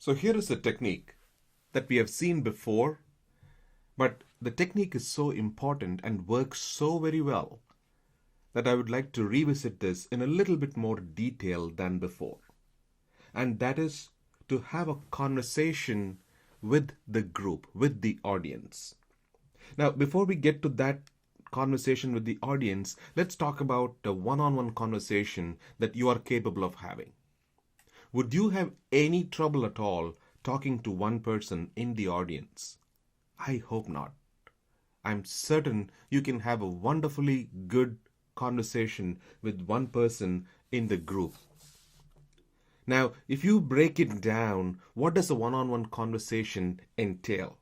So here is a technique that we have seen before, but the technique is so important and works so very well that I would like to revisit this in a little bit more detail than before. And that is to have a conversation with the group, with the audience. Now, before we get to that conversation with the audience, let's talk about the one-on-one conversation that you are capable of having. Would you have any trouble at all talking to one person in the audience? I hope not. I'm certain you can have a wonderfully good conversation with one person in the group. Now, if you break it down, what does a one-on-one conversation entail?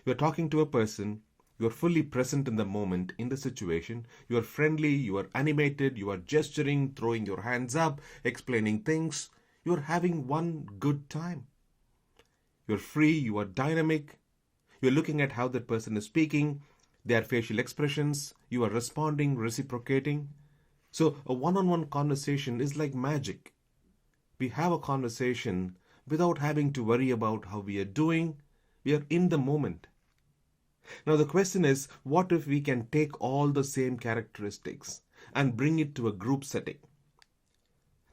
You're talking to a person, you're fully present in the moment, in the situation, you're friendly, you are animated, you are gesturing, throwing your hands up, explaining things. You're having one good time. You're free, you are dynamic, you're looking at how that person is speaking, their facial expressions, you are responding, reciprocating. So a one-on-one conversation is like magic. We have a conversation without having to worry about how we are doing. We are in the moment. Now the question is, what if we can take all the same characteristics and bring it to a group setting?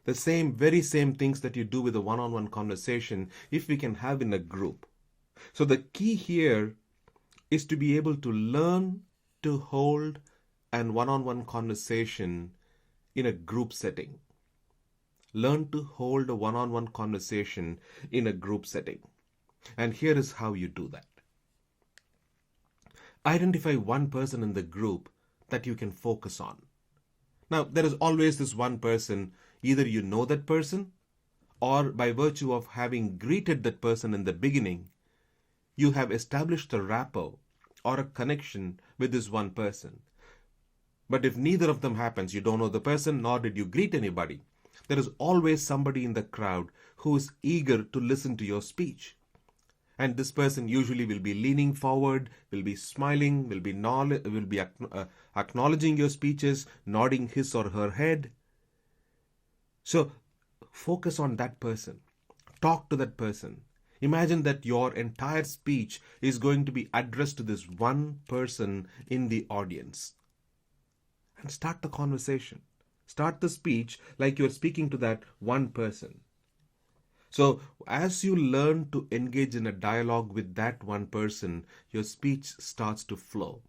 The very same things that you do with a one-on-one conversation, if we can have in a group. So the key here is to be able to learn to hold an one-on-one conversation in a group setting. Learn to hold a one-on-one conversation in a group setting. And here is how you do that. Identify one person in the group that you can focus on. Now, there is always this one person. Either you know that person, or by virtue of having greeted that person in the beginning, you have established a rapport or a connection with this one person. But if neither of them happens, you don't know the person, nor did you greet anybody, there is always somebody in the crowd who is eager to listen to your speech. And this person usually will be leaning forward, will be smiling, will be acknowledging your speeches, nodding his or her head. So focus on that person. Talk to that person. Imagine that your entire speech is going to be addressed to this one person in the audience. And start the conversation. Start the speech like you're speaking to that one person. So as you learn to engage in a dialogue with that one person, your speech starts to flow.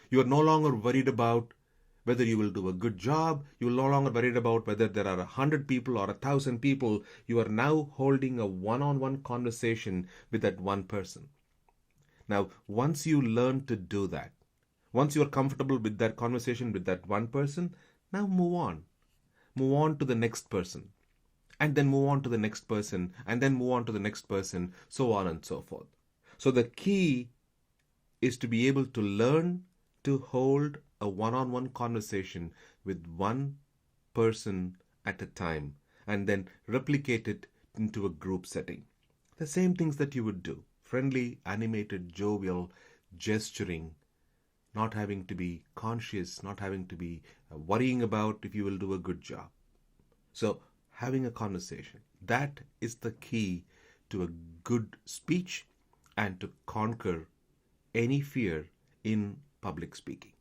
You are no longer worried about whether you will do a good job. You are no longer worried about whether there are 100 people or 1,000 people. You are now holding a one-on-one conversation with that one person. Now, once you learn to do that, once you are comfortable with that conversation with that one person, now move on. Move on to the next person. And then move on to the next person. And then move on to the next person. So on and so forth. So the key is to be able to learn to hold a one-on-one conversation with one person at a time and then replicate it into a group setting. The same things that you would do. Friendly, animated, jovial, gesturing, not having to be conscious, not having to be worrying about if you will do a good job. So having a conversation, that is the key to a good speech and to conquer any fear in public speaking.